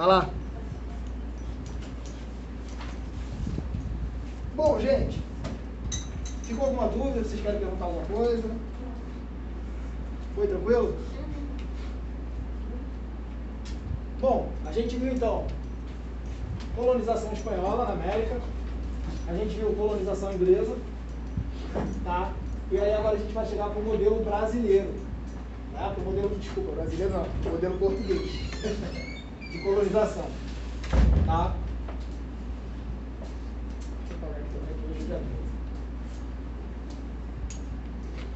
Vai lá. Bom, gente, ficou alguma dúvida? Vocês querem perguntar alguma coisa? Foi tranquilo? Bom, a gente viu então colonização espanhola na América, a gente viu colonização inglesa, tá? E aí agora a gente vai chegar para o modelo brasileiro, tá? Para o modelo, desculpa, brasileiro não, o modelo português de colonização, tá? Deixa eu apagar aqui também que hoje já deu.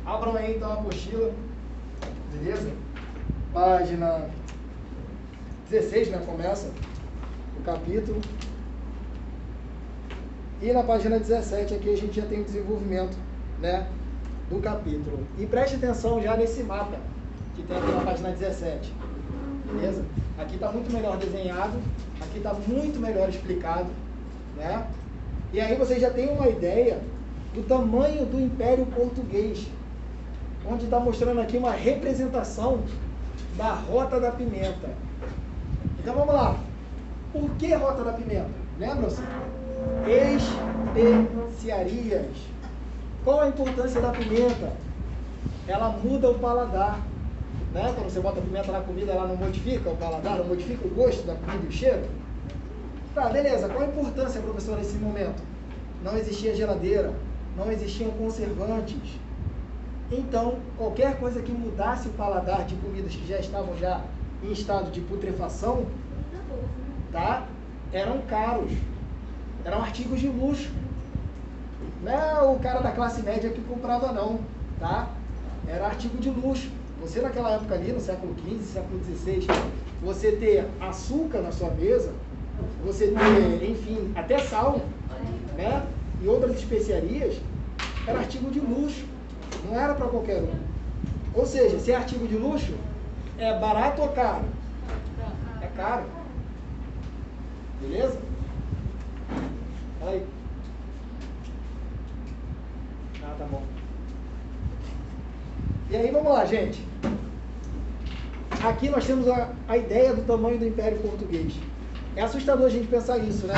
Abram aí então a apostila, beleza? Página 16, né? Começa o capítulo. E na página 17 aqui a gente já tem o desenvolvimento, né, do capítulo. E preste atenção já nesse mapa que tem aqui na página 17, beleza? Aqui está muito melhor desenhado, aqui está muito melhor explicado, né? E aí vocês já têm uma ideia do tamanho do Império Português, onde está mostrando aqui uma representação da Rota da Pimenta. Então vamos lá. Por que Rota da Pimenta? Lembram-se? Especiarias. Qual a importância da pimenta? Ela muda o paladar, né? Quando você bota pimenta na comida, ela não modifica o paladar, não modifica o gosto da comida e o cheiro? Tá, beleza. Qual a importância, professor, nesse momento? Não existia geladeira, não existiam conservantes. Então, qualquer coisa que mudasse o paladar de comidas que já estavam já em estado de putrefação, tá? Eram caros. Eram artigos de luxo. Não é o cara da classe média que comprava não, tá? Era artigo de luxo. Você naquela época ali, no século XV, século XVI, você ter açúcar na sua mesa, você ter, enfim, até sal, né? E outras especiarias, era artigo de luxo. Não era para qualquer um. Ou seja, se é artigo de luxo, é barato ou caro? É caro. Beleza? Aí. Ah, tá bom. E aí, vamos lá, gente. Aqui nós temos a ideia do tamanho do Império Português. É assustador a gente pensar isso, né?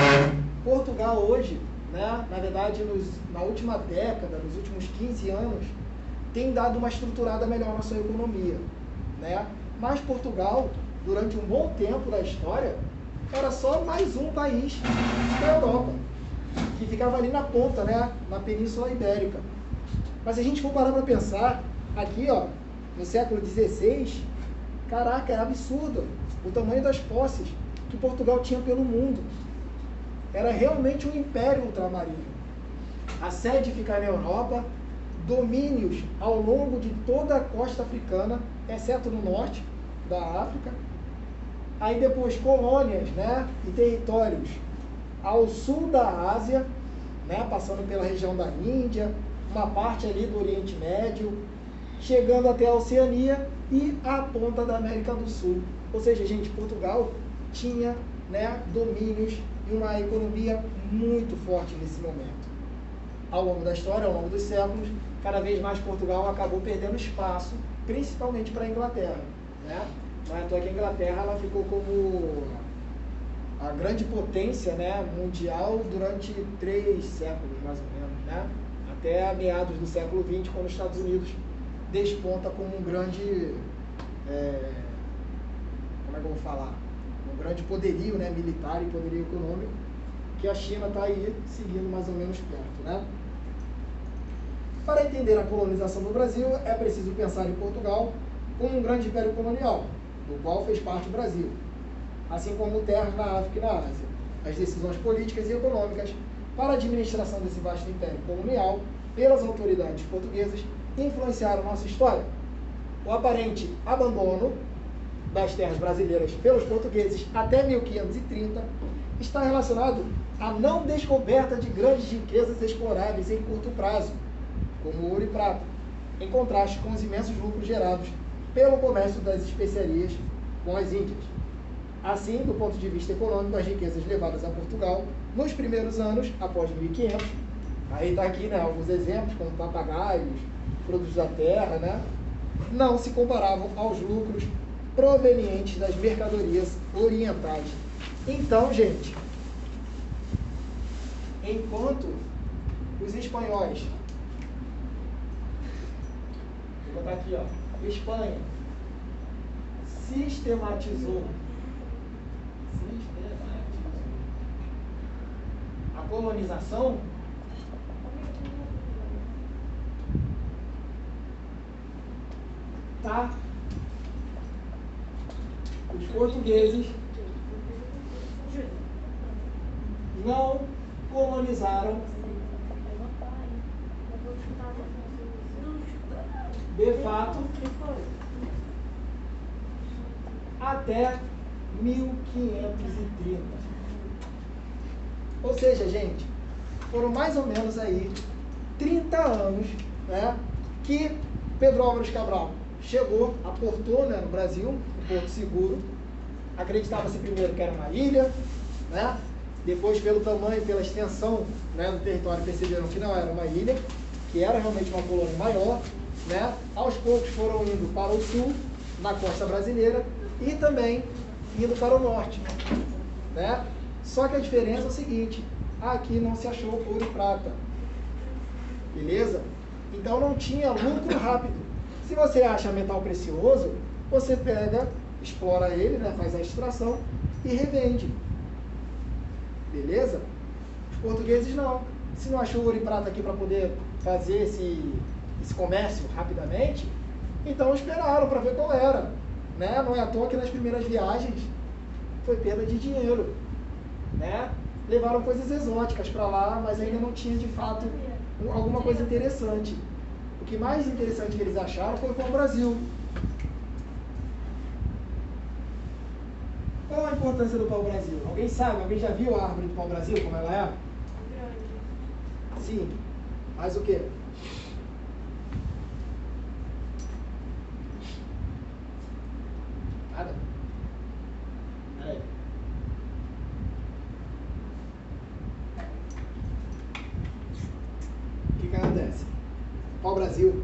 Portugal hoje, né, na verdade, na última década, nos últimos 15 anos, tem dado uma estruturada melhor na sua economia, né? Mas Portugal, durante um bom tempo da história, era só mais um país da Europa, que ficava ali na ponta, né, na Península Ibérica. Mas se a gente for parar para pensar, aqui, ó, no século XVI, caraca, era absurdo o tamanho das posses que Portugal tinha pelo mundo. Era realmente um império ultramarino. A sede fica na Europa, domínios ao longo de toda a costa africana, exceto no norte da África. Aí depois colônias, né, e territórios ao sul da Ásia, né, passando pela região da Índia, uma parte ali do Oriente Médio, chegando até a Oceania e a ponta da América do Sul. Ou seja, gente, Portugal tinha, né, domínios e uma economia muito forte nesse momento. Ao longo da história, ao longo dos séculos, cada vez mais Portugal acabou perdendo espaço, principalmente para a Inglaterra, né? Não é à toa que a Inglaterra ela ficou como a grande potência, né, mundial durante 3 séculos, mais ou menos, né? Até meados do século XX, quando os Estados Unidos desponta como um grande, como é que eu vou falar? Um grande poderio, né, militar e poderio econômico, que a China está aí seguindo mais ou menos perto, né? Para entender a colonização do Brasil, é preciso pensar em Portugal como um grande império colonial, do qual fez parte o Brasil, assim como terras na África e na Ásia. As decisões políticas e econômicas para a administração desse vasto império colonial pelas autoridades portuguesas influenciaram nossa história. O aparente abandono das terras brasileiras pelos portugueses até 1530 está relacionado à não descoberta de grandes riquezas exploráveis em curto prazo, como ouro e prata, em contraste com os imensos lucros gerados pelo comércio das especiarias com as Índias. Assim, do ponto de vista econômico, as riquezas levadas a Portugal nos primeiros anos, após 1500, aí está aqui, né, alguns exemplos, como papagaios, produtos da terra, né, não se comparavam aos lucros provenientes das mercadorias orientais. Então, gente, enquanto os espanhóis, vou botar aqui, ó, Espanha sistematizou a colonização, tá? Os portugueses não colonizaram de fato até 1530. Ou seja, gente, foram mais ou menos aí 30 anos, né, que Pedro Álvares Cabral chegou, aportou, né, no Brasil, um porto seguro. Acreditava-se primeiro que era uma ilha, né? Depois, pelo tamanho, pela extensão, né, do território, perceberam que não era uma ilha, que era realmente uma colônia maior, né? Aos poucos foram indo para o sul, na costa brasileira, e também indo para o norte, né? Só que a diferença é o seguinte: aqui não se achou ouro e prata, beleza? Então não tinha lucro rápido. Se você acha metal precioso, você pega, explora ele, né, faz a extração e revende. Beleza? Os portugueses não. Se não achou ouro e prata aqui para poder fazer esse comércio rapidamente, então esperaram para ver qual era. Né? Não é à toa que nas primeiras viagens foi perda de dinheiro. Né? Levaram coisas exóticas para lá, mas ainda não tinha de fato alguma coisa interessante. O que mais interessante que eles acharam foi o pau-brasil. Qual a importância do pau-brasil? Alguém sabe? Alguém já viu a árvore do pau-brasil, como ela é? Sim. Mas o quê? Nada? Peraí. O que acontece? Pau-brasil.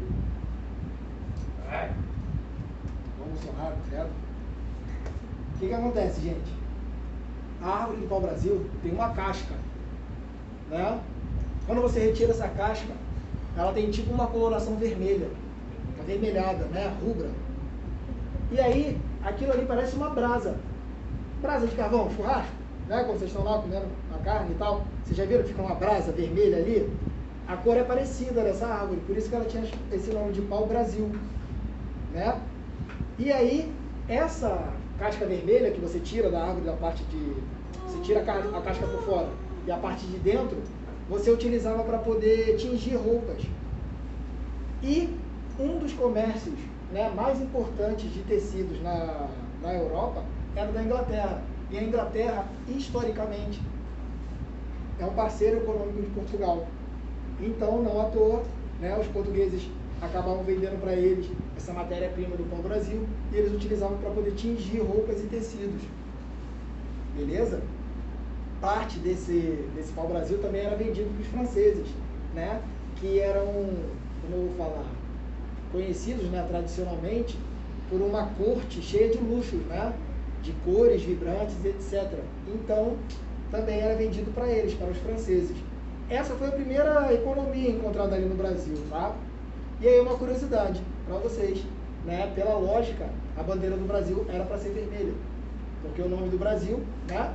Vamos sorrar, certo? O que acontece, gente? A árvore do pau-brasil tem uma casca, né? Quando você retira essa casca, ela tem tipo uma coloração vermelha, avermelhada, né? Rubra. E aí, aquilo ali parece uma brasa. Brasa de carvão, churrasco, né? Quando vocês estão lá comendo a carne e tal, vocês já viram que fica uma brasa vermelha ali? A cor é parecida dessa árvore, por isso que ela tinha esse nome de pau-brasil, né? E aí, essa casca vermelha que você tira da árvore, da parte de... Você tira a casca por fora e a parte de dentro, você utilizava para poder tingir roupas. E um dos comércios, né, mais importantes de tecidos na Europa era da Inglaterra. E a Inglaterra, historicamente, é um parceiro econômico de Portugal. Então, não à toa, né, os portugueses acabavam vendendo para eles essa matéria-prima do pau-brasil e eles utilizavam para poder tingir roupas e tecidos. Beleza? Parte desse pau-brasil também era vendido para os franceses, né? Que eram, como eu vou falar, conhecidos, né, tradicionalmente por uma corte cheia de luxos, né? De cores vibrantes, etc. Então, também era vendido para eles, para os franceses. Essa foi a primeira economia encontrada ali no Brasil, tá? E aí uma curiosidade para vocês, né? Pela lógica, a bandeira do Brasil era para ser vermelha, porque o nome do Brasil, né?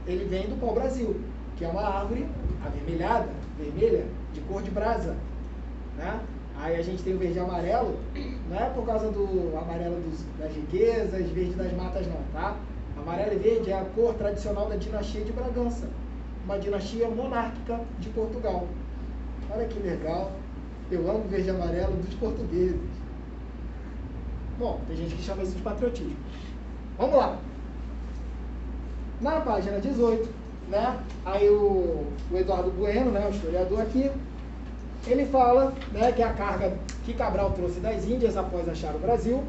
Ele vem do pau-brasil, que é uma árvore avermelhada, vermelha, de cor de brasa, né? Aí a gente tem o verde e amarelo, não é por causa do amarelo das riquezas, verde das matas não, tá? Amarelo e verde é a cor tradicional da dinastia de Bragança, uma dinastia monárquica de Portugal. Olha que legal. Eu amo verde e amarelo dos portugueses. Bom, tem gente que chama isso de patriotismo. Vamos lá. Na página 18, né? Aí o Eduardo Bueno, né, o historiador aqui, ele fala, né, que a carga que Cabral trouxe das Índias após achar o Brasil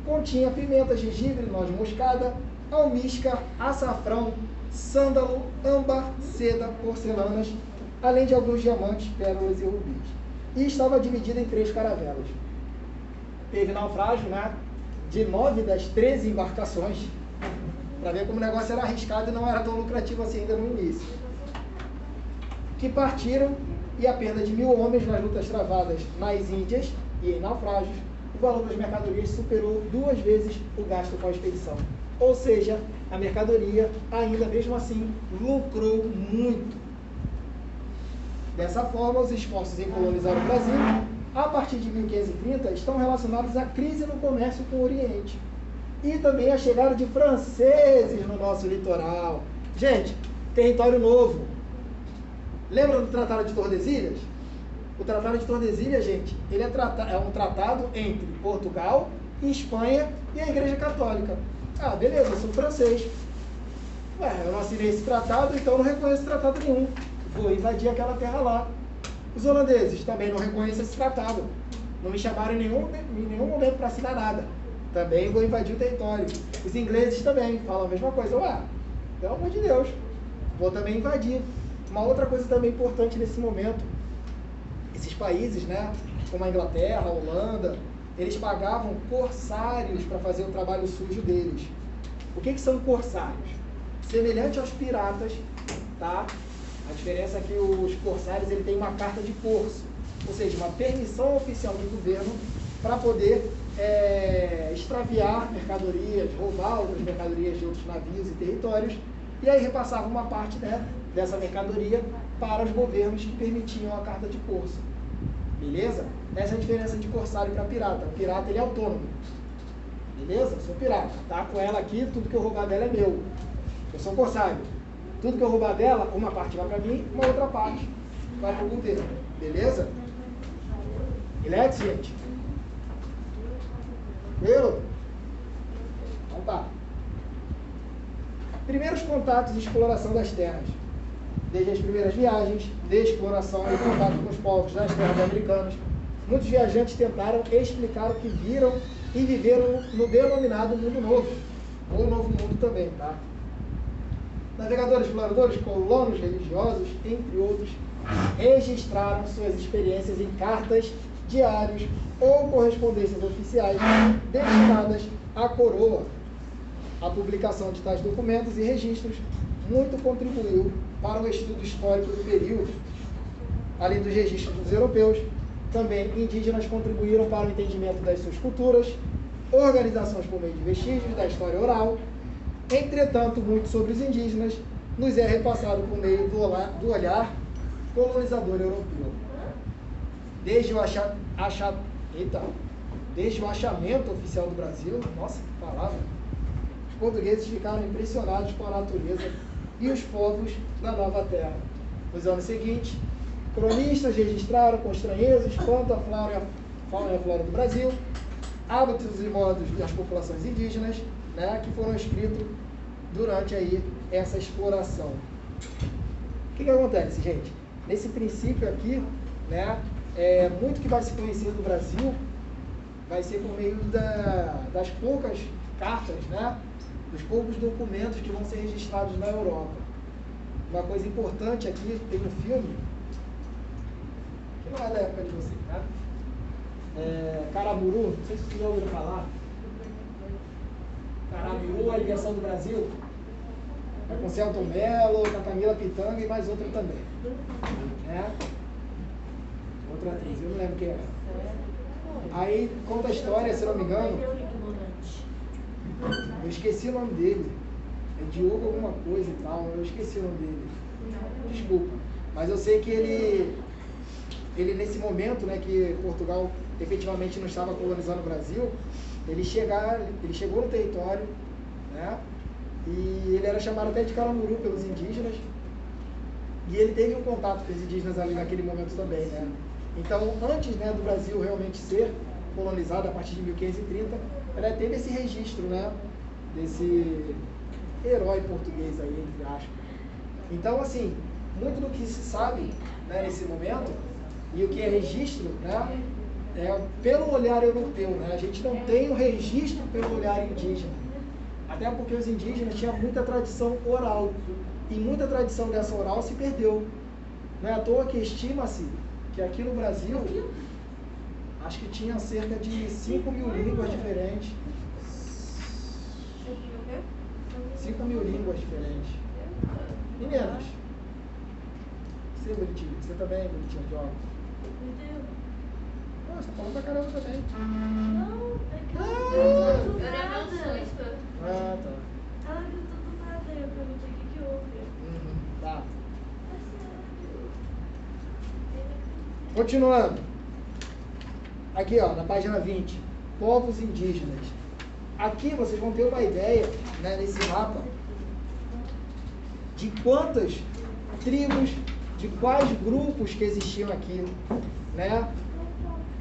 continha pimenta, gengibre, noz moscada, almíscar, açafrão, sândalo, âmbar, seda, porcelanas, além de alguns diamantes, pérolas e rubis. E estava dividida em 3 caravelas. Teve naufrágio, né? de 9 das 13 embarcações, para ver como o negócio era arriscado e não era tão lucrativo assim ainda no início, que partiram, e a perda de 1.000 homens nas lutas travadas nas Índias e em naufrágios, o valor das mercadorias superou 2 vezes o gasto com a expedição. Ou seja, a mercadoria ainda mesmo assim lucrou muito. Dessa forma, os esforços em colonizar o Brasil, a partir de 1530, estão relacionados à crise no comércio com o Oriente e também a chegada de franceses no nosso litoral. Gente, território novo. Lembra do Tratado de Tordesilhas? O Tratado de Tordesilhas, gente, ele é um tratado entre Portugal, Espanha e a Igreja Católica. Ah, beleza, eu sou francês. Ué, eu não assinei esse tratado, então não reconheço tratado nenhum. Vou invadir aquela terra lá. Os holandeses também não reconhecem esse tratado. Não me chamaram em nenhum momento para assinar nada. Também vou invadir o território. Os ingleses também falam a mesma coisa. Ué, pelo amor de Deus, vou também invadir. Uma outra coisa também importante nesse momento, esses países, né, como a Inglaterra, a Holanda, eles pagavam corsários para fazer o trabalho sujo deles. O que são corsários? Semelhante aos piratas, tá? A diferença é que os corsários ele tem uma carta de corso, ou seja, uma permissão oficial do governo para poder extraviar mercadorias, roubar outras mercadorias de outros navios e territórios, e aí repassava uma parte, né, dessa mercadoria para os governos que permitiam a carta de corso. Beleza? Essa é a diferença de corsário para pirata. O pirata ele é autônomo. Beleza? Eu sou pirata. Tá com ela aqui, tudo que eu roubar dela é meu. Eu sou corsário. Tudo que eu roubar dela, uma parte vai para mim, uma outra parte vai para o governo. Beleza? Beleza, gente? Viu? Então tá. Primeiros contatos e exploração das terras. Desde as primeiras viagens, de exploração e contato com os povos das terras americanas, muitos viajantes tentaram explicar o que viram e viveram no denominado Mundo Novo, ou Novo Mundo também, tá? Navegadores, exploradores, colonos religiosos, entre outros, registraram suas experiências em cartas, diários ou correspondências oficiais destinadas à coroa. A publicação de tais documentos e registros muito contribuiu para o estudo histórico do período. Além dos registros dos europeus, também indígenas contribuíram para o entendimento das suas culturas, organizações por meio de vestígios da história oral. Entretanto, muito sobre os indígenas nos é repassado por meio do olhar colonizador europeu. Desde o achamento oficial do Brasil, nossa, que palavra, os portugueses ficaram impressionados com a natureza e os povos da nova terra. Nos anos seguintes, cronistas registraram com estranheza o espanto à fauna e a flora do Brasil, hábitos e modos das populações indígenas, né, que foram escritos durante aí essa exploração. O que acontece, gente? Nesse princípio aqui, né, muito que vai se conhecer do Brasil vai ser por meio das poucas cartas, né, dos poucos documentos que vão ser registrados na Europa. Uma coisa importante aqui, tem um filme, que não é da época de vocês, né? Caramuru, não sei se vocês já ouviram falar. Caramuru, a Ligação do Brasil. É com Celton Mello, com a Camila Pitanga e mais outra também. Né? Outra atriz, eu não lembro quem é. Aí conta a história, se não me engano. Eu esqueci o nome dele. É Diogo alguma coisa e tal. Eu esqueci o nome dele. Desculpa. Mas eu sei que ele nesse momento, né, que Portugal efetivamente não estava colonizando o Brasil, ele chegou no território, né, e ele era chamado até de Caramuru pelos indígenas, e ele teve um contato com os indígenas ali naquele momento também, né. Então, antes, né, do Brasil realmente ser colonizado, a partir de 1530, ela teve esse registro, né, desse herói português aí, entre aspas. Então, assim, muito do que se sabe, né, nesse momento, e o que é registro, né, é pelo olhar europeu, né? A gente não tem o registro pelo olhar indígena, até porque os indígenas tinham muita tradição oral, e muita tradição dessa oral se perdeu. Não é à toa que estima-se que aqui no Brasil, acho que tinha cerca de 5.000 línguas diferentes. 5.000 línguas diferentes. Meninas, você é bonitinho, você também é bonitinho de óculos. Nossa, tá falando pra caramba também. Não, é que Eu era meu susto. Ah, tá. ela gritou do nada, eu perguntei o que houve. Tá. É sério. Continuando. Aqui, ó, na página 20. Povos indígenas. Aqui vocês vão ter uma ideia, né, nesse mapa, de quantas tribos, de quais grupos que existiam aqui, né?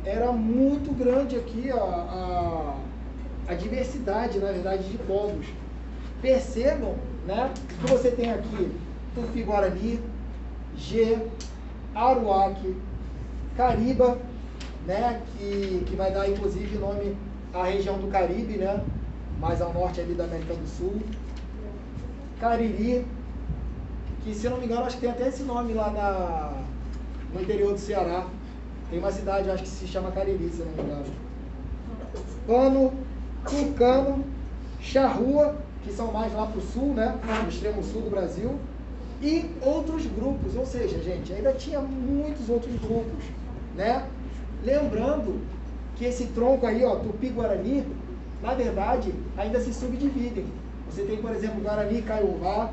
Era muito grande aqui a diversidade, na verdade, de povos. Percebam, né, que você tem aqui Tupi-Guarani, G, Aruaque, Cariba, né, que vai dar inclusive nome à região do Caribe, né, mais ao norte ali da América do Sul, Cariri, que se eu não me engano acho que tem até esse nome lá no interior do Ceará, tem uma cidade acho que se chama Cariri, se eu não me engano, Pano, Tucano, Charrua, que são mais lá para o sul, né, no extremo sul do Brasil, e outros grupos, ou seja, gente, ainda tinha muitos outros grupos, né? Lembrando que esse tronco aí, ó, Tupi-Guarani, na verdade, ainda se subdividem. Você tem, por exemplo, Guarani e Kaiowá,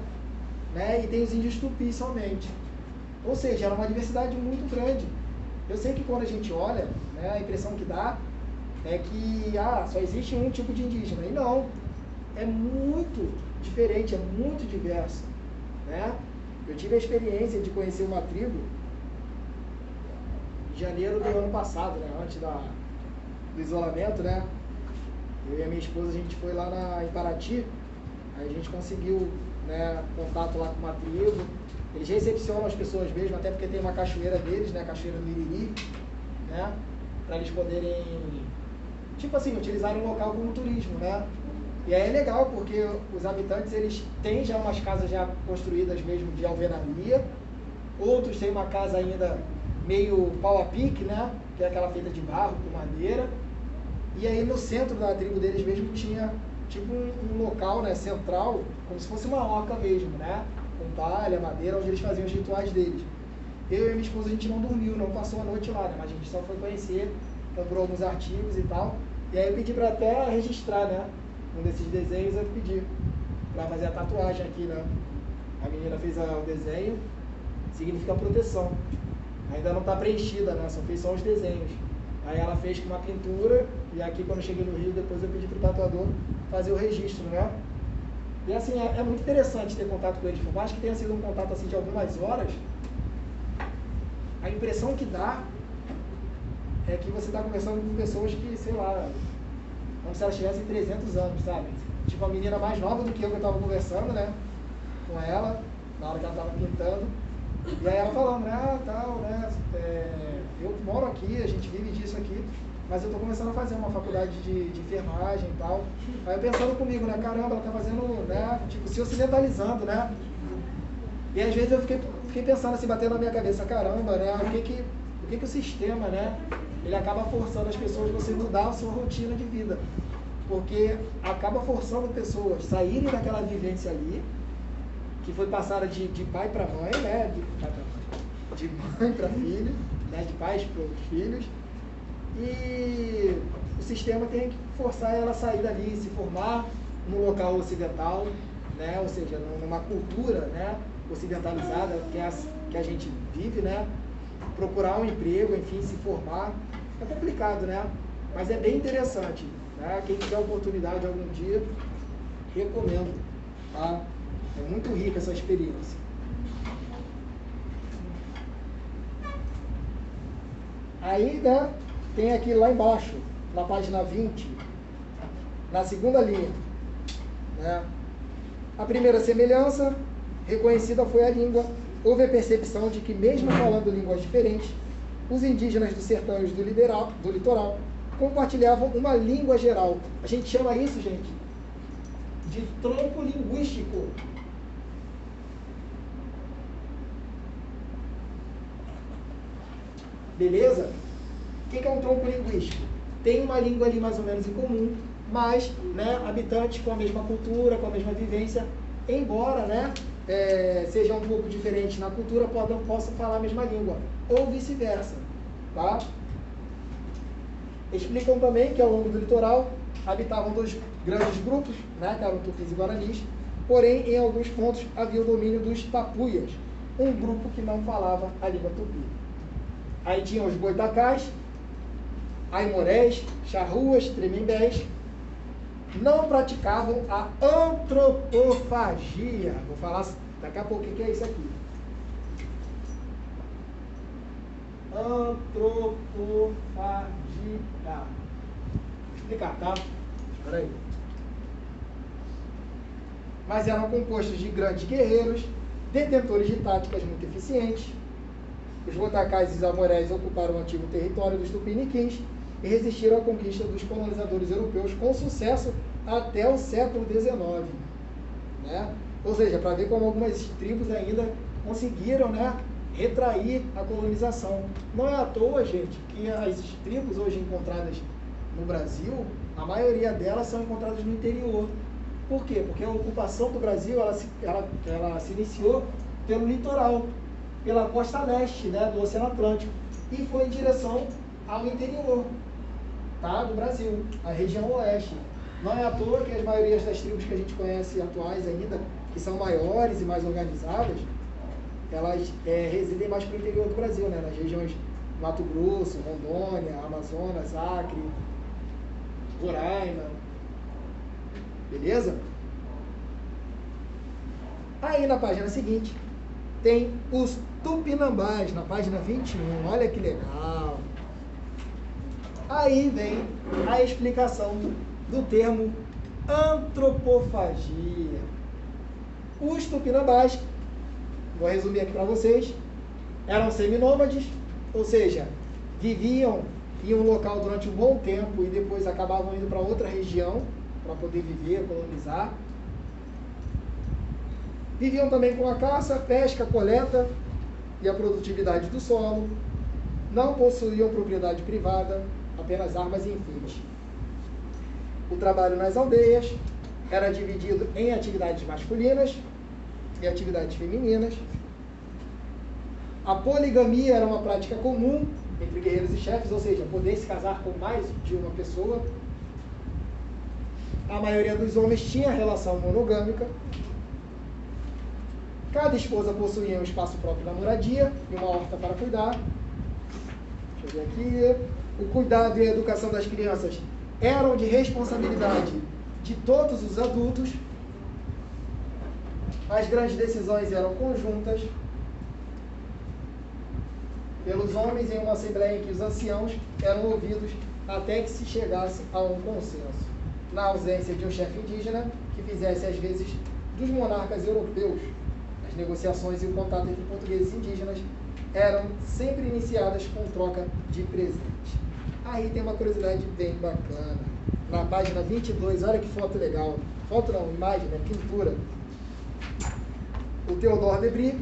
né? E tem os índios Tupi somente. Ou seja, era uma diversidade muito grande. Eu sei que quando a gente olha, né, a impressão que dá é que só existe um tipo de indígena. E não, é muito diferente, é muito diverso, né? Eu tive a experiência de conhecer uma tribo em janeiro do ano passado, né? Antes do isolamento, né? Eu e a minha esposa, a gente foi lá em Paraty, aí a gente conseguiu, né, contato lá com uma tribo. Eles recepcionam as pessoas mesmo, até porque tem uma cachoeira deles, né? A cachoeira do Iriri, né? Para eles poderem, tipo assim, utilizarem o local como turismo, né? E aí é legal, porque os habitantes, eles têm já umas casas já construídas mesmo de alvenaria, outros têm uma casa ainda meio pau a pique, né? Que é aquela feita de barro, com madeira. E aí no centro da tribo deles mesmo tinha tipo um local, né, central, como se fosse uma oca mesmo, né? Com palha, madeira, onde eles faziam os rituais deles. Eu e minha esposa, a gente não dormiu, não passou a noite lá, né? Mas a gente só foi conhecer, procurou alguns artigos e tal. E aí eu pedi para até registrar, né? Um desses desenhos eu pedi para fazer a tatuagem aqui, né? A menina fez o desenho, significa proteção. Ainda não está preenchida, né? Só fez só os desenhos. Aí ela fez com uma pintura, e aqui quando eu cheguei no Rio, depois eu pedi para o tatuador fazer o registro, né? E assim, é muito interessante ter contato com eles, por mais que tenha sido um contato assim de algumas horas, a impressão que dá é que você está conversando com pessoas que, sei lá, como se elas tivessem 300 anos, sabe? Tipo, a menina mais nova do que eu estava conversando, né? Com ela, na hora que ela estava pintando. E aí ela falando, né? Tal, né? Eu moro aqui, a gente vive disso aqui, mas eu estou começando a fazer uma faculdade de enfermagem e tal. Aí eu pensando comigo, né? Caramba, ela está fazendo, né? Tipo, se ocidentalizando, né? E às vezes eu fiquei pensando assim, batendo na minha cabeça, caramba, né? O que o sistema, né? Ele acaba forçando as pessoas a você mudar a sua rotina de vida. Porque acaba forçando pessoas a saírem daquela vivência ali, que foi passada de pai para mãe, né? De mãe para filho, né? De pais para os filhos. E o sistema tem que forçar ela a sair dali, se formar num local ocidental, né? Ou seja, numa cultura, né, ocidentalizada que a gente vive, né? Procurar um emprego, enfim, se formar. É complicado, né? Mas é bem interessante, né? Quem tiver oportunidade algum dia, recomendo, tá? É muito rica essa experiência. Aí, né, tem aqui lá embaixo, na página 20, na segunda linha, né? A primeira semelhança reconhecida foi a língua. Houve a percepção de que, mesmo falando línguas diferentes, os indígenas dos sertões do litoral compartilhavam uma língua geral. A gente chama isso, gente, de tronco linguístico. Beleza? O que é um tronco linguístico? Tem uma língua ali mais ou menos em comum, mas, né, habitantes com a mesma cultura, com a mesma vivência, embora, né, sejam um pouco diferentes na cultura, possam falar a mesma língua, ou vice-versa, tá? Explicam também que ao longo do litoral habitavam dois grandes grupos, né, que eram tupis e guaranis, porém, em alguns pontos havia o domínio dos tapuias, um grupo que não falava a língua tupi. Aí tinham os boitacás, aimorés, charruas, tremembés, não praticavam a antropofagia. Vou falar daqui a pouco o que é isso aqui. Antropofagia. Vou explicar, tá? Espera aí. Mas eram compostos de grandes guerreiros, detentores de táticas muito eficientes. Os boitacás e os aimorés ocuparam o antigo território dos tupiniquins e resistiram à conquista dos colonizadores europeus com sucesso até o século XIX. Né? Ou seja, para ver como algumas tribos ainda conseguiram, né, retrair a colonização. Não é à toa, gente, que as tribos hoje encontradas no Brasil, a maioria delas são encontradas no interior. Por quê? Porque a ocupação do Brasil ela se iniciou pelo litoral, pela costa leste, né, do Oceano Atlântico, e foi em direção ao interior, tá, do Brasil, a região oeste. Não é à toa que as maiorias das tribos que a gente conhece atuais ainda, que são maiores e mais organizadas, elas residem mais para o interior do Brasil, né, nas regiões Mato Grosso, Rondônia, Amazonas, Acre, Roraima. Beleza? Aí na página seguinte tem os tupinambás, na página 21. Olha que legal. Aí vem a explicação do termo antropofagia. Os tupinambás, vou resumir aqui para vocês, eram seminômades, ou seja, viviam em um local durante um bom tempo e depois acabavam indo para outra região para poder viver, colonizar. Viviam também com a caça, pesca, coleta e a produtividade do solo. Não possuíam propriedade privada, apenas armas e enfeites. O trabalho nas aldeias era dividido em atividades masculinas e atividades femininas. A poligamia era uma prática comum entre guerreiros e chefes, ou seja, poder se casar com mais de uma pessoa. A maioria dos homens tinha relação monogâmica. Cada esposa possuía um espaço próprio na moradia e uma horta para cuidar. Deixa eu ver aqui. O cuidado e a educação das crianças eram de responsabilidade de todos os adultos. As grandes decisões eram conjuntas pelos homens em uma assembleia em que os anciãos eram ouvidos até que se chegasse a um consenso. Na ausência de um chefe indígena que fizesse as vezes dos monarcas europeus, as negociações e o contato entre portugueses e indígenas eram sempre iniciadas com troca de presentes. Aí tem uma curiosidade bem bacana. Na página 22, olha que foto legal. Foto não, imagem, né? Pintura. O Theodore Debris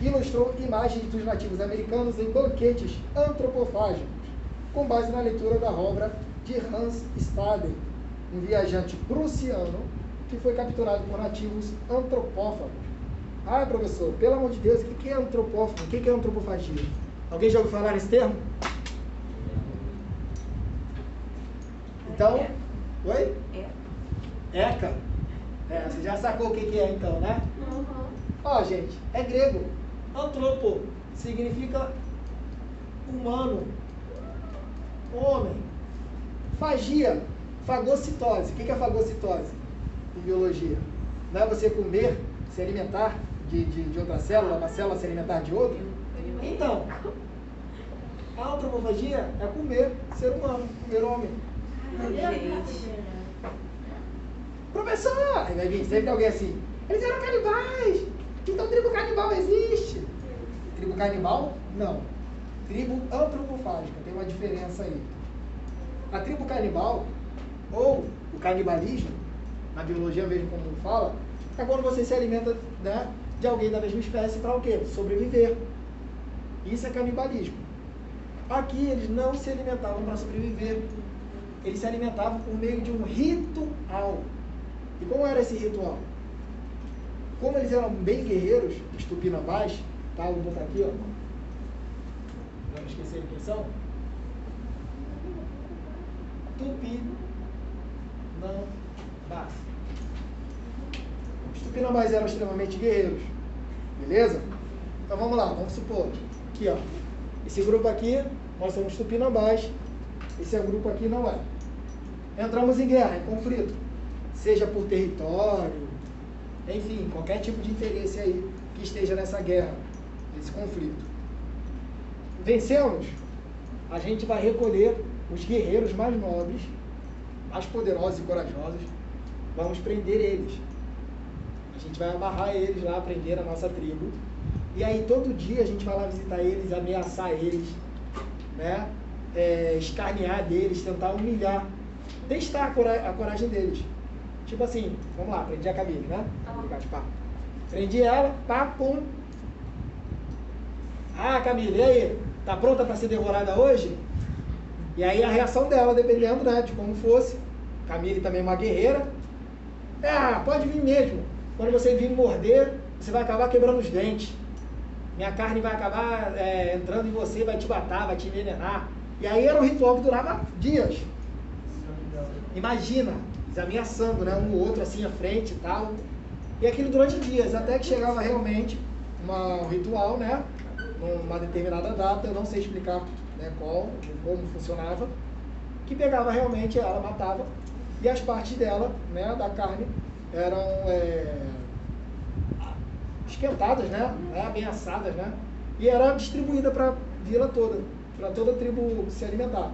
ilustrou imagens dos nativos americanos em banquetes antropofágicos, com base na leitura da obra de Hans Staden, um viajante prussiano que foi capturado por nativos antropófagos. Ah, professor, pelo amor de Deus, o que é antropófago? O que é antropofagia? Alguém já ouviu falar nesse termo? Então, oi? Eca. Você já sacou o que é então, né? Ó, gente, é grego. Antropo significa humano, homem. Fagia, fagocitose. O que é fagocitose em biologia? Não é você comer, se alimentar de outra célula, uma célula se alimentar de outra? Então, a antropofagia é comer ser humano, comer homem. Professor! Aí vai vir sempre alguém assim. Eles eram canibais! Então tribo canibal existe? Tribo canibal? Não. Tribo antropofágica, tem uma diferença aí. A tribo canibal, ou o canibalismo, na biologia mesmo como fala, é quando você se alimenta, né, de alguém da mesma espécie para o quê? Sobreviver. Isso é canibalismo. Aqui eles não se alimentavam para sobreviver. eles se alimentavam por meio de um ritual. E como era esse ritual? Como eles eram bem guerreiros, os tupinambás, tá? Vou botar aqui, ó. Não esquecer quem são. Tupinambás. Os tupinambás eram extremamente guerreiros. Beleza? Então vamos lá, vamos supor. Aqui, ó. Esse grupo aqui, nós somos tupinambás. Esse grupo aqui não é. Entramos em guerra, em conflito. Seja por território, enfim, qualquer tipo de interesse aí que esteja nessa guerra, nesse conflito. Vencemos, a gente vai recolher os guerreiros mais nobres, mais poderosos e corajosos, vamos prender eles. A gente vai amarrar eles lá, prender a nossa tribo. E aí todo dia a gente vai lá visitar eles, ameaçar eles, né? Escarnear deles, tentar humilhar, testar a coragem deles. Tipo assim, vamos lá, prendi a Camille, né? Prendi ela, pá, pum. Ah, Camille, e aí? Tá pronta para ser devorada hoje? E aí a reação dela, dependendo, né, de como fosse. Camille também é uma guerreira. Pode vir mesmo. Quando você vir me morder, você vai acabar quebrando os dentes. Minha carne vai acabar entrando em você, vai te matar, vai te envenenar. E aí era um ritual que durava dias. Imagina, eles ameaçando, né, um ou outro assim à frente e tal. E aquilo durante dias, até que chegava realmente um ritual, né, numa determinada data, eu não sei explicar, né, como funcionava, que pegava realmente ela, matava, e as partes dela, né, da carne, eram esquentadas, né, ameaçadas, né, e era distribuída para a vila toda, para toda a tribo se alimentar.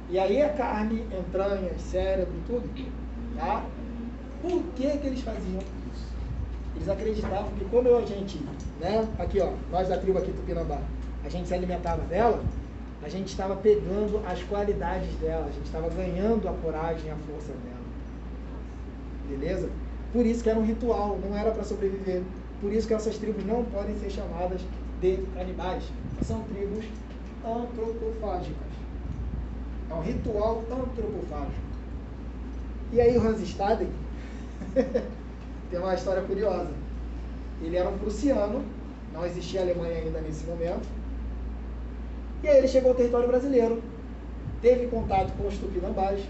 E aí a carne, entranhas, cérebro, tudo, tá? Por que eles faziam isso? Eles acreditavam que quando a gente, né, aqui ó, nós da tribo aqui Tupinambá, a gente se alimentava dela, a gente estava pegando as qualidades dela, a gente estava ganhando a coragem, a força dela. Beleza? Por isso que era um ritual, não era para sobreviver. Por isso que essas tribos não podem ser chamadas de canibais. São tribos antropofágicas. É um ritual antropofágico. E aí o Hans Staden tem uma história curiosa. Ele era um prussiano, não existia Alemanha ainda nesse momento. E aí ele chegou ao território brasileiro, teve contato com os tupinambás.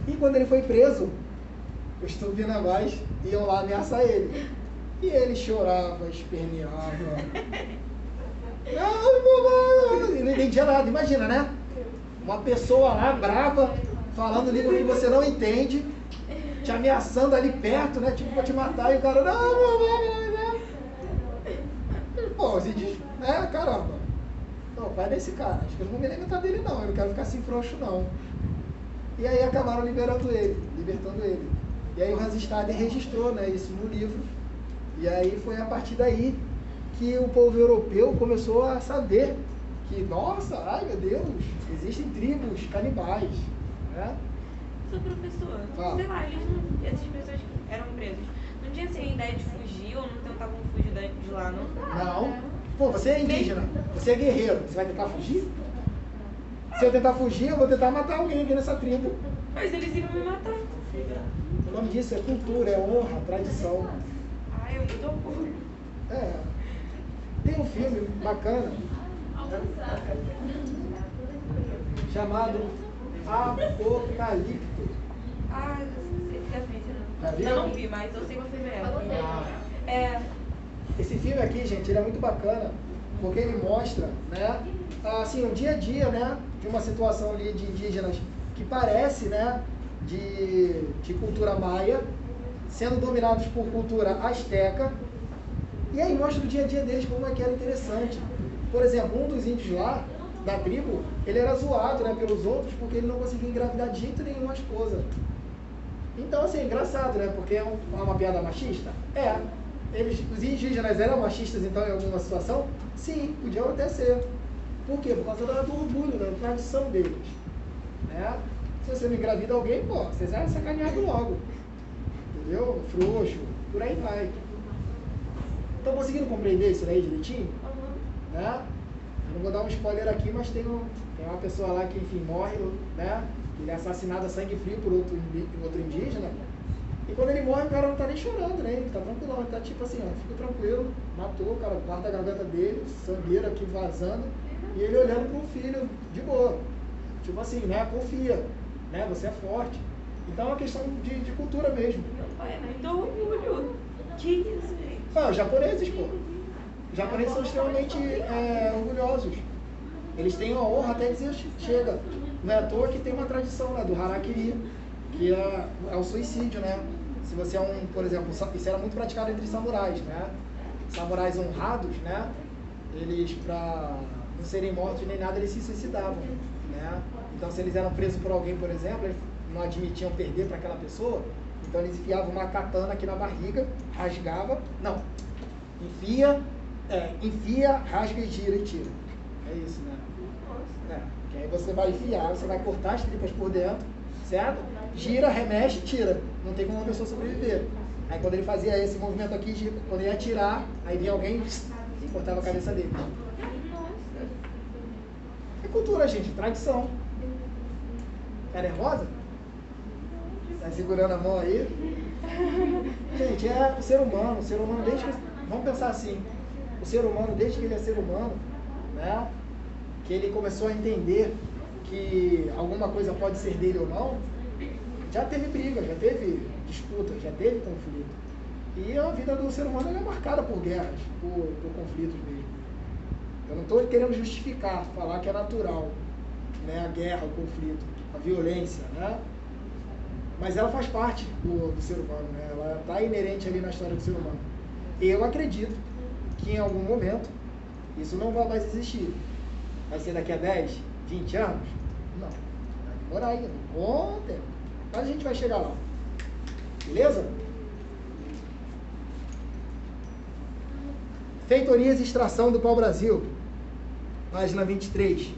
E quando ele foi preso, os tupinambás iam lá ameaçar ele. E ele chorava, esperneava. Ele não entendia nada, imagina, né? Uma pessoa lá, brava, falando língua que você não entende, te ameaçando ali perto, né? Tipo, pra te matar, e o cara, não. Pô, você diz, caramba. Não, vai desse cara, acho que eu não vou me alimentar dele não, eu não quero ficar assim frouxo não. E aí acabaram libertando ele. E aí o Hans Staden registrou, né, isso no livro. E aí foi a partir daí que o povo europeu começou a saber que, nossa, ai meu Deus, existem tribos canibais, né? Sou professor, sei lá, essas pessoas que eram presas, não tinha assim a ideia de fugir ou não tentavam fugir de lá, não? Não. Pô, você é indígena, você é guerreiro, você vai tentar fugir? Se eu tentar fugir, eu vou tentar matar alguém aqui nessa tribo. Mas eles iam me matar. O nome disso é cultura, é honra, tradição. Ai, eu me dou porra. Tem um filme bacana chamado Apocalipto. Ah, já vi, Já viu? eu não vi, mas eu sei que o filme é. Esse filme aqui, gente, ele é muito bacana, porque ele mostra, né, assim, o dia a dia, né, de uma situação ali de indígenas que parece, né, de cultura maia, sendo dominados por cultura asteca, e aí mostra o dia a dia deles como é que era interessante. Por exemplo, um dos índios lá, da tribo, ele era zoado, né, pelos outros, porque ele não conseguia engravidar de jeito nenhum a esposa. Então, assim, é engraçado, né, porque é uma piada machista? Os indígenas eram machistas, então, em alguma situação? Sim, podiam até ser. Por quê? Por causa do orgulho, da tradição deles. Né? Se você não engravida alguém, pô, vocês é sacaneado logo. Entendeu? Frouxo, por aí vai. Estão conseguindo compreender isso daí direitinho? Né? não vou dar um spoiler aqui, mas tem uma pessoa lá que, enfim, morre, né? Ele é assassinado a sangue frio por outro indígena. E quando ele morre, o cara não tá nem chorando, né? Ele tá tranquilão, ele tá tipo assim, ó, fica tranquilo, matou, o cara guarda a garganta dele, sangueira aqui vazando, e ele olhando pro filho de boa. Tipo assim, né? Confia, né? Você é forte. Então é uma questão de cultura mesmo. Meu pai é muito orgulho. Que isso, gente? Ah, os japoneses, pô. Os japoneses são extremamente orgulhosos. Eles têm uma honra até dizer chega. Não é à toa que tem uma tradição, né, do harakiri, que é o suicídio, né? Se você é por exemplo, isso era muito praticado entre samurais, né? Samurais honrados, né? Eles, para não serem mortos nem nada, eles se suicidavam, né? Então, se eles eram presos por alguém, por exemplo, eles não admitiam perder para aquela pessoa, então eles enfiavam uma katana aqui na barriga, rasgava, não, enfia, rasga e gira e tira. É isso, né? Que aí você vai enfiar, você vai cortar as tripas por dentro, certo? Gira, remexe, tira. Não tem como uma pessoa sobreviver. Aí quando ele fazia esse movimento aqui, quando ele ia tirar, aí vinha alguém e cortava a cabeça dele. É cultura, gente, tradição. Cara, é rosa? Tá segurando a mão aí? Gente, é o ser humano desde que... Vamos pensar assim, o ser humano, desde que ele é ser humano, né? Que ele começou a entender que alguma coisa pode ser dele ou não, já teve briga, já teve disputa, já teve conflito. E a vida do ser humano é marcada por guerras, por conflitos mesmo. Eu não estou querendo justificar, falar que é natural, né, a guerra, o conflito, a violência, né? Mas ela faz parte do ser humano, né? Ela está inerente ali na história do ser humano. Eu acredito que em algum momento isso não vai mais existir. Vai ser daqui a 10, 20 anos? Não. Vai demorar ainda, um bom tempo. Mas a gente vai chegar lá. Beleza? Feitorias e extração do pau-brasil. Página 23.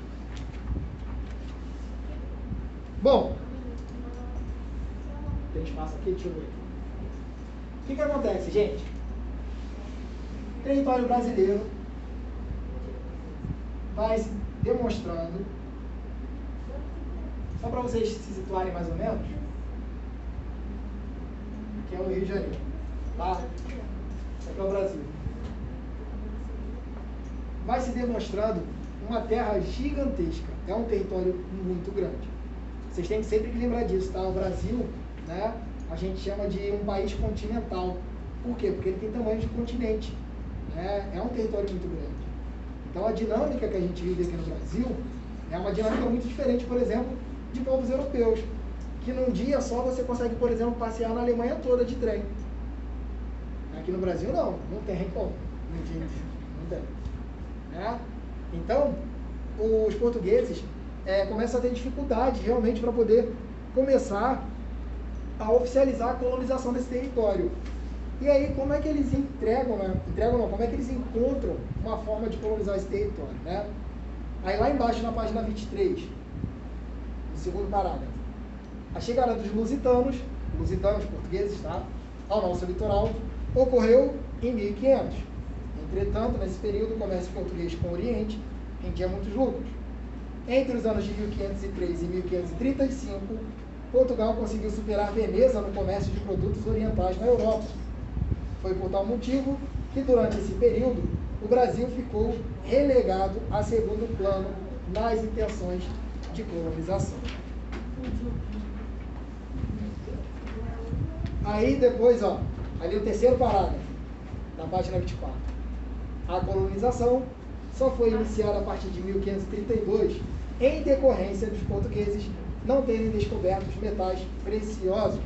Bom. Tem espaço aqui? Deixa eu ver. O que acontece, gente? Território brasileiro vai se demonstrando, só para vocês se situarem mais ou menos, que é o Rio de Janeiro, tá? Isso aqui é o Brasil. Vai se demonstrando uma terra gigantesca, é um território muito grande. Vocês têm sempre que lembrar disso, tá? O Brasil, né, a gente chama de um país continental. Por quê? Porque ele tem tamanho de continente, né? É um território muito grande. Então a dinâmica que a gente vive aqui no Brasil é uma dinâmica muito diferente, por exemplo, de povos europeus, que num dia só você consegue, por exemplo, passear na Alemanha toda de trem. Aqui no Brasil não tem como, não tem. Né? Então, os portugueses começam a ter dificuldade realmente para poder começar a oficializar a colonização desse território. E aí, como é que eles como é que eles encontram uma forma de colonizar esse território, né? Aí lá embaixo, na página 23, no segundo parágrafo, a chegada dos lusitanos portugueses, tá? Ao nosso litoral, ocorreu em 1500. Entretanto, nesse período, o comércio português com o Oriente rendia muitos lucros. Entre os anos de 1503 e 1535, Portugal conseguiu superar Veneza no comércio de produtos orientais na Europa. Foi por tal motivo que, durante esse período, o Brasil ficou relegado a segundo plano nas intenções de colonização. Aí depois, ó, ali o terceiro parágrafo, na página 24. A colonização só foi iniciada a partir de 1532, em decorrência dos portugueses não terem descoberto os metais preciosos,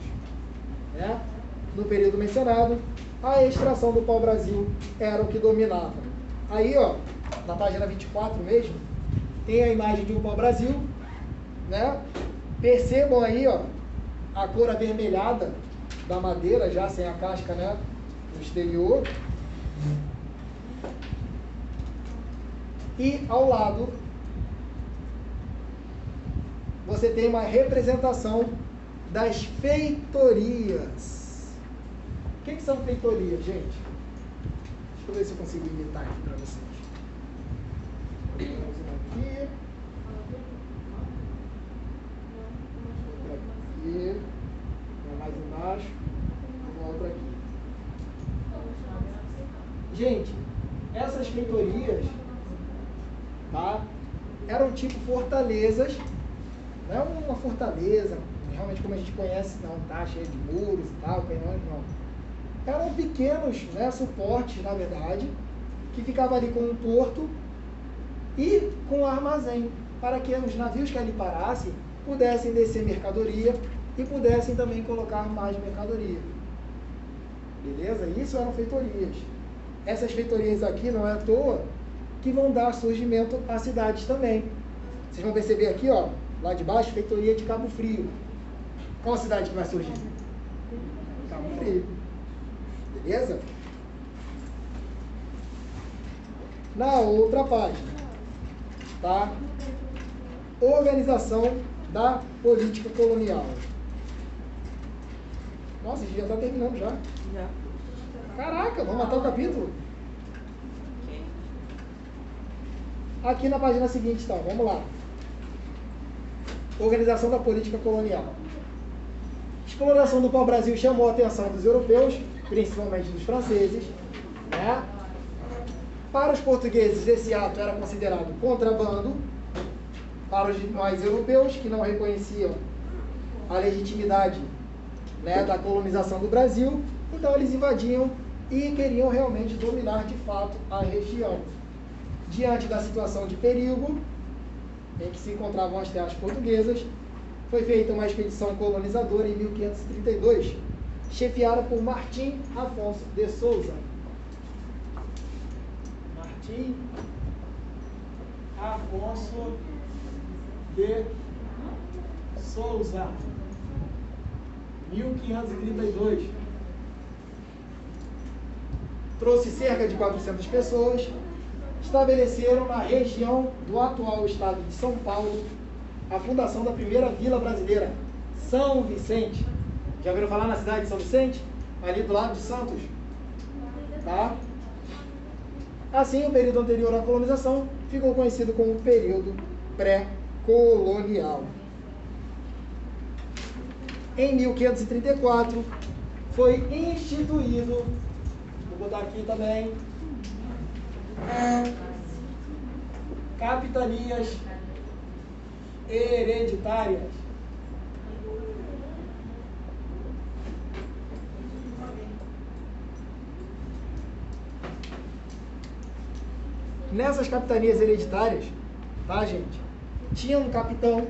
né? No período mencionado, a extração do pau-brasil era o que dominava. Aí, ó, na página 24 mesmo, tem a imagem de um pau-brasil, né? Percebam aí, ó, a cor avermelhada da madeira, já sem a casca, né, no exterior. E ao lado, você tem uma representação das feitorias. O que são feitorias, gente? Deixa eu ver se eu consigo imitar aqui para vocês. aqui. Outra aqui. Uma mais embaixo. Uma outra aqui. Gente, essas feitorias, tá, eram tipo fortalezas. Não é uma fortaleza, realmente como a gente conhece, não, tá cheio de muros e tal, canhões, não. Eram pequenos, né, suportes, na verdade, que ficavam ali com um porto e com um armazém, para que os navios que ali parassem pudessem descer mercadoria e pudessem também colocar mais mercadoria. Beleza? Isso eram feitorias. Essas feitorias aqui, não é à toa, que vão dar surgimento a cidades também. Vocês vão perceber aqui, ó, lá de baixo, feitoria de Cabo Frio. Qual cidade que vai surgir? Cabo Frio. Beleza? Na outra página, tá? Organização da política colonial. Nossa, a gente já está terminando já. Já. Caraca, vamos matar o capítulo? Aqui na página seguinte, tá? Vamos lá. Organização da política colonial. Exploração do pau-brasil chamou a atenção dos europeus, principalmente dos franceses, né? Para os portugueses, esse ato era considerado contrabando. Para os demais europeus, que não reconheciam a legitimidade, né, da colonização do Brasil, então eles invadiam e queriam realmente dominar de fato a região. Diante da situação de perigo em que se encontravam as terras portuguesas, foi feita uma expedição colonizadora em 1532, chefiada por Martim Afonso de Souza. Martim Afonso de Souza, 1532. Trouxe cerca de 400 pessoas, estabeleceram na região do atual estado de São Paulo a fundação da primeira vila brasileira, São Vicente. Já ouviram falar na cidade de São Vicente? Ali do lado de Santos. Tá? Assim, o período anterior à colonização ficou conhecido como período pré-colonial. Em 1534, foi instituído, vou botar aqui também, capitanias hereditárias. Nessas capitanias hereditárias, tá, gente, tinha um capitão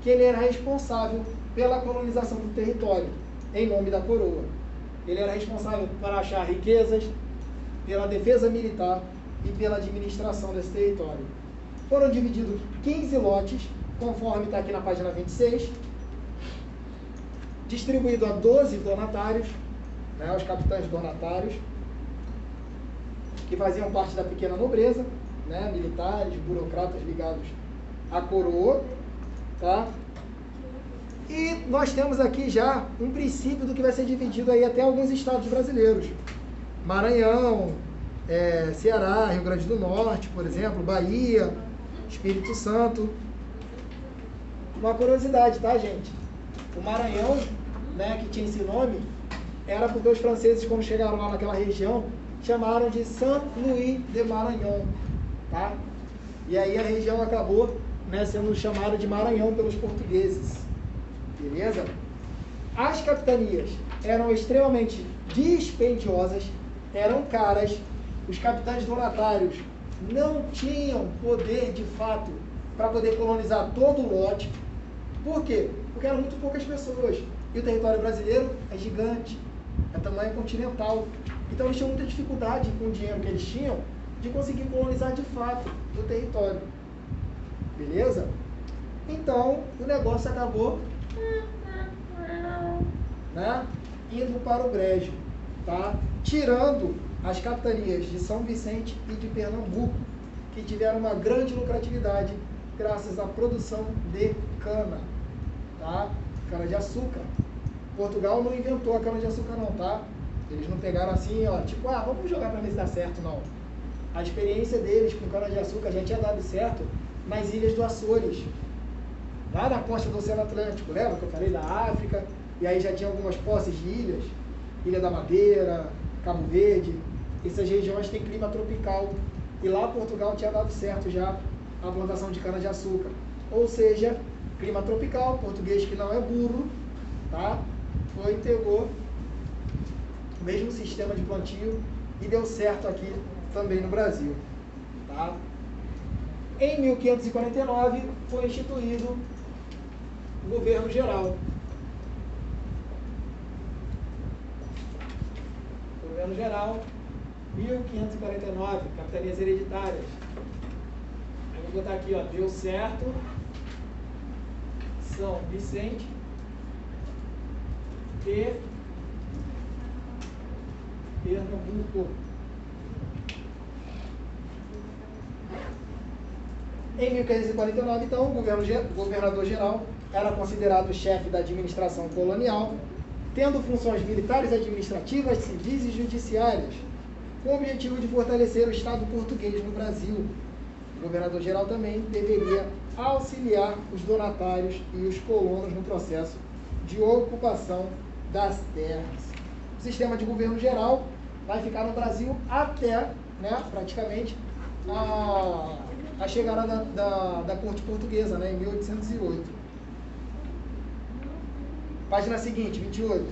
que ele era responsável pela colonização do território, em nome da coroa. Ele era responsável por achar riquezas, pela defesa militar e pela administração desse território. Foram divididos 15 lotes, conforme está aqui na página 26, distribuído a 12 donatários, né, os capitães donatários, que faziam parte da pequena nobreza, né, militares, burocratas ligados à coroa, tá? E nós temos aqui já um princípio do que vai ser dividido aí até alguns estados brasileiros. Maranhão, Ceará, Rio Grande do Norte, por exemplo, Bahia, Espírito Santo. Uma curiosidade, tá, gente? O Maranhão, né, que tinha esse nome, era porque os franceses, quando chegaram lá naquela região, chamaram de Saint-Louis de Maranhão, tá? E aí a região acabou, né, sendo chamada de Maranhão pelos portugueses. Beleza? As capitanias eram extremamente dispendiosas, eram caras, os capitães donatários não tinham poder de fato para poder colonizar todo o lote. Por quê? Porque eram muito poucas pessoas. E o território brasileiro é gigante, é tamanho continental. Então eles tinham muita dificuldade com o dinheiro que eles tinham de conseguir colonizar de fato o território. Beleza? Então o negócio acabou, né, indo para o brejo, tá? Tirando as capitanias de São Vicente e de Pernambuco, que tiveram uma grande lucratividade graças à produção de cana, tá? Cana-de-açúcar. Portugal não inventou a cana-de-açúcar não, tá? Eles não pegaram assim, ó, tipo, vamos jogar para ver se dá certo, não. A experiência deles com cana-de-açúcar já tinha dado certo nas ilhas do Açores, lá na costa do Oceano Atlântico. Lembra que eu falei da África? E aí já tinha algumas posses de ilhas, Ilha da Madeira, Cabo Verde. Essas regiões têm clima tropical. E lá Portugal tinha dado certo já a plantação de cana-de-açúcar. Ou seja, clima tropical, português que não é burro, tá? Foi e pegou o mesmo sistema de plantio e deu certo aqui também no Brasil, tá? Em 1549 foi instituído o governo geral. Governo geral, 1549, capitanias hereditárias. Eu vou botar aqui, ó, deu certo, São Vicente e Pernambuco. Em 1549, então, o governador-geral era considerado o chefe da administração colonial, tendo funções militares, administrativas, civis e judiciárias, com o objetivo de fortalecer o Estado português no Brasil. O governador-geral também deveria auxiliar os donatários e os colonos no processo de ocupação das terras. O sistema de governo geral vai ficar no Brasil até, né, praticamente, a chegada da corte portuguesa, né, em 1808. Página seguinte, 28.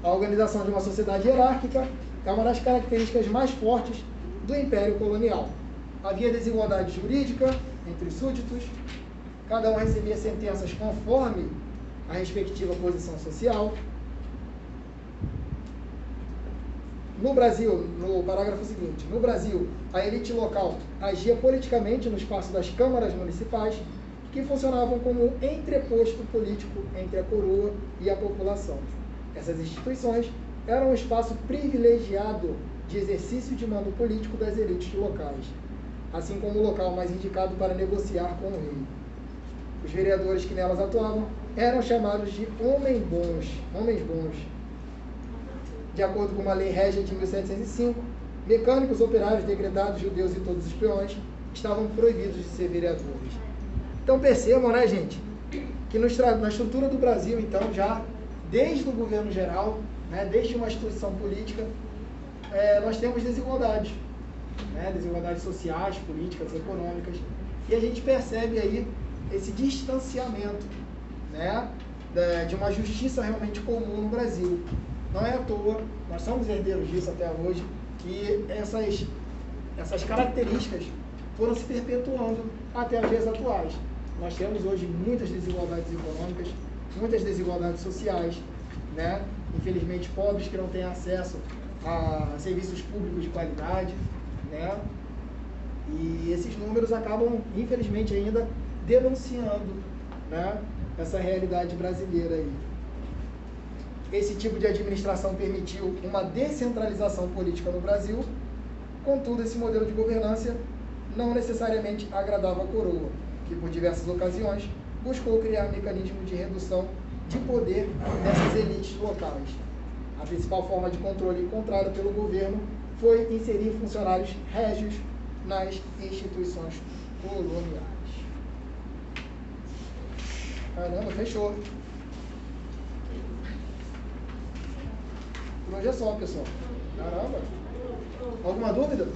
A organização de uma sociedade hierárquica é uma das características mais fortes do Império Colonial. Havia desigualdade jurídica entre os súditos, cada um recebia sentenças conforme a respectiva posição social. No Brasil, no parágrafo seguinte, no Brasil, a elite local agia politicamente no espaço das câmaras municipais, que funcionavam como um entreposto político entre a coroa e a população. Essas instituições eram um espaço privilegiado de exercício de mando político das elites locais, assim como o local mais indicado para negociar com o rei. Os vereadores que nelas atuavam eram chamados de homens bons. De acordo com uma lei régia de 1705, mecânicos, operários, degredados, judeus e todos os peões estavam proibidos de ser vereadores. Então percebam, né, gente, que na estrutura do Brasil, então, já desde o governo geral, né, desde uma instituição política, nós temos desigualdades, né, desigualdades sociais, políticas, econômicas, e a gente percebe aí esse distanciamento, né, de uma justiça realmente comum no Brasil. Não é à toa, nós somos herdeiros disso até hoje, que essas características foram se perpetuando até os dias atuais. Nós temos hoje muitas desigualdades econômicas, muitas desigualdades sociais, né? Infelizmente, pobres que não têm acesso a serviços públicos de qualidade, né? E esses números acabam, infelizmente, ainda denunciando, né, essa realidade brasileira aí. Esse tipo de administração permitiu uma descentralização política no Brasil, contudo, esse modelo de governança não necessariamente agradava a coroa, que por diversas ocasiões buscou criar mecanismo de redução de poder dessas elites locais. A principal forma de controle encontrada pelo governo foi inserir funcionários régios nas instituições coloniais. Caramba, fechou. Por hoje é só, pessoal. Caramba. Alguma dúvida?